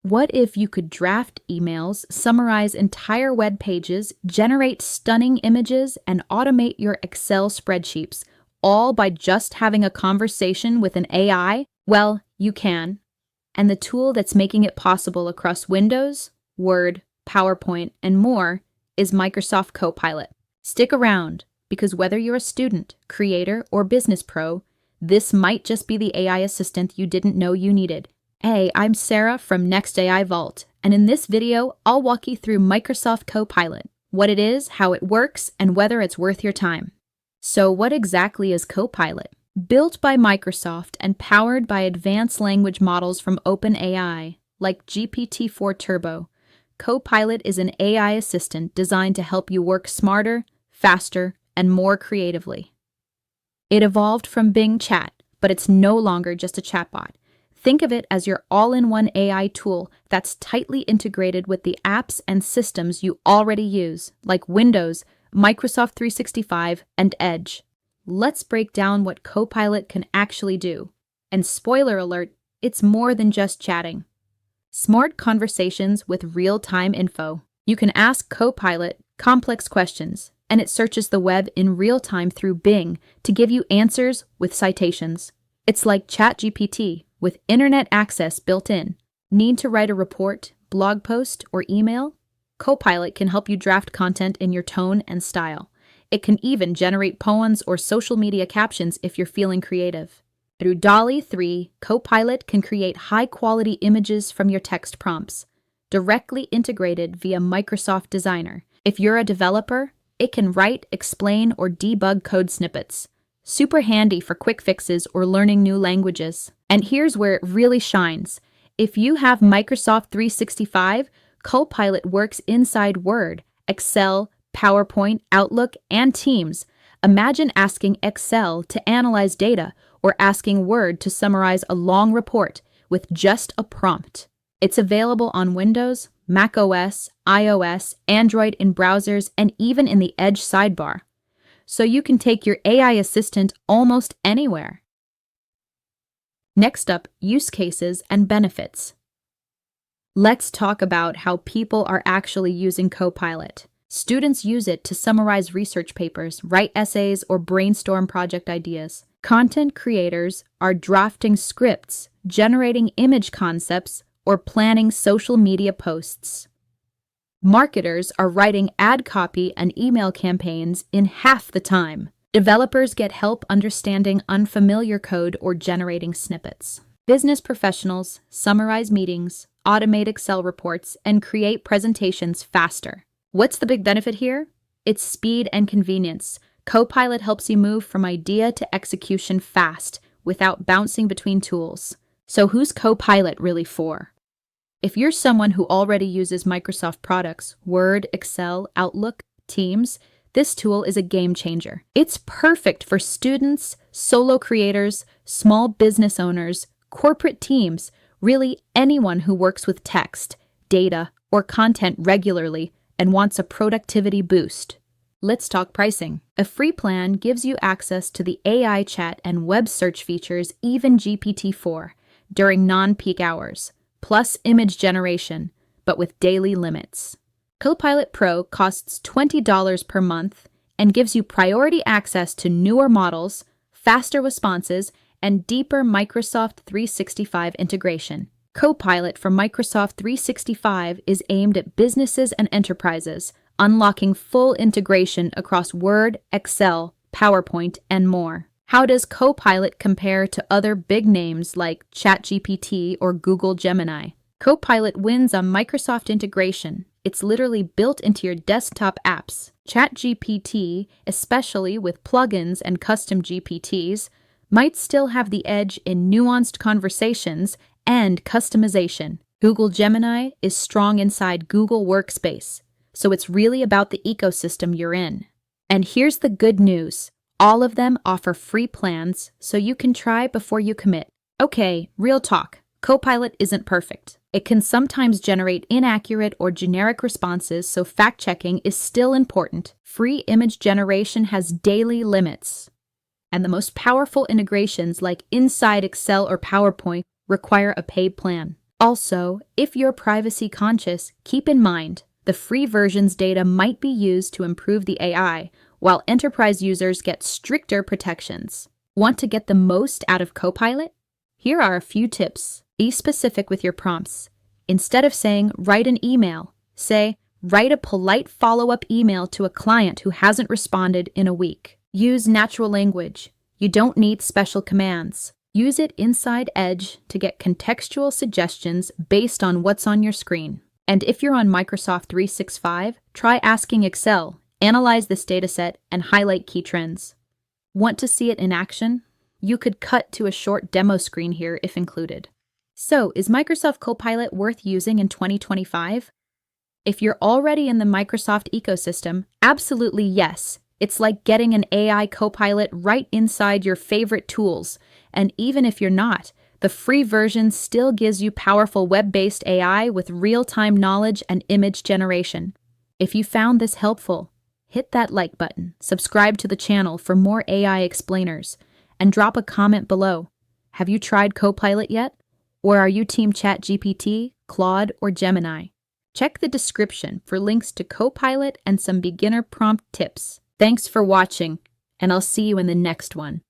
What if you could draft emails, summarize entire web pages, generate stunning images, and automate your Excel spreadsheets, all by just having a conversation with an AI? Well, you can. And the tool that's making it possible across Windows, Word, PowerPoint, and more is Microsoft Copilot. Stick around, because whether you're a student, creator, or business pro, this might just be the AI assistant you didn't know you needed. Hey, I'm Sarah from NextAIVault, and in this video, I'll walk you through Microsoft Copilot, what it is, how it works, and whether it's worth your time. So what exactly is Copilot? Built by Microsoft and powered by advanced language models from OpenAI, like GPT-4 Turbo, Copilot is an AI assistant designed to help you work smarter, faster, and more creatively. It evolved from Bing Chat, but it's no longer just a chatbot. Think of it as your all-in-one AI tool that's tightly integrated with the apps and systems you already use, like Windows, Microsoft 365, and Edge. Let's break down what Copilot can actually do. And spoiler alert, it's more than just chatting. Smart conversations with real-time info. You can ask Copilot complex questions, and it searches the web in real time through Bing to give you answers with citations. It's like ChatGPT, with internet access built in. Need to write a report, blog post, or email? Copilot can help you draft content in your tone and style. It can even generate poems or social media captions if you're feeling creative. Through DALL-E 3, Copilot can create high-quality images from your text prompts, directly integrated via Microsoft Designer. If you're a developer, it can write, explain, or debug code snippets. Super handy for quick fixes or learning new languages. And here's where it really shines. If you have Microsoft 365, Copilot works inside Word, Excel, PowerPoint, Outlook, and Teams. Imagine asking Excel to analyze data or asking Word to summarize a long report with just a prompt. It's available on Windows, macOS, iOS, Android in browsers, and even in the Edge sidebar. So you can take your AI assistant almost anywhere. Next up, use cases and benefits. Let's talk about how people are actually using Copilot. Students use it to summarize research papers, write essays, or brainstorm project ideas. Content creators are drafting scripts, generating image concepts, or planning social media posts. Marketers are writing ad copy and email campaigns in half the time. Developers get help understanding unfamiliar code or generating snippets. Business professionals summarize meetings, automate Excel reports, and create presentations faster. What's the big benefit here? It's speed and convenience. Copilot helps you move from idea to execution fast without bouncing between tools. So who's Copilot really for? If you're someone who already uses Microsoft products, Word, Excel, Outlook, Teams, this tool is a game changer. It's perfect for students, solo creators, small business owners, corporate teams, really anyone who works with text, data, or content regularly and wants a productivity boost. Let's talk pricing. A free plan gives you access to the AI chat and web search features, even GPT-4, during non-peak hours, plus image generation, but with daily limits. Copilot Pro costs $20 per month and gives you priority access to newer models, faster responses, and deeper Microsoft 365 integration. Copilot for Microsoft 365 is aimed at businesses and enterprises, unlocking full integration across Word, Excel, PowerPoint, and more. How does Copilot compare to other big names like ChatGPT or Google Gemini? Copilot wins on Microsoft integration. It's literally built into your desktop apps. ChatGPT, especially with plugins and custom GPTs, might still have the edge in nuanced conversations and customization. Google Gemini is strong inside Google Workspace, so it's really about the ecosystem you're in. And here's the good news. All of them offer free plans, so you can try before you commit. Okay, real talk. Copilot isn't perfect. It can sometimes generate inaccurate or generic responses, so fact-checking is still important. Free image generation has daily limits. And the most powerful integrations like inside Excel or PowerPoint require a paid plan. Also, if you're privacy conscious, keep in mind the free version's data might be used to improve the AI, while enterprise users get stricter protections. Want to get the most out of Copilot? Here are a few tips. Be specific with your prompts. Instead of saying, write an email, say, write a polite follow-up email to a client who hasn't responded in a week. Use natural language. You don't need special commands. Use it inside Edge to get contextual suggestions based on what's on your screen. And if you're on Microsoft 365, try asking Excel, analyze this dataset, and highlight key trends. Want to see it in action? You could cut to a short demo screen here if included. So, is Microsoft Copilot worth using in 2025? If you're already in the Microsoft ecosystem, absolutely yes. It's like getting an AI Copilot right inside your favorite tools. And even if you're not, the free version still gives you powerful web-based AI with real-time knowledge and image generation. If you found this helpful, hit that like button, subscribe to the channel for more AI explainers, and drop a comment below. Have you tried Copilot yet? Or are you Team ChatGPT, Claude, or Gemini? Check the description for links to Copilot and some beginner prompt tips. Thanks for watching, and I'll see you in the next one.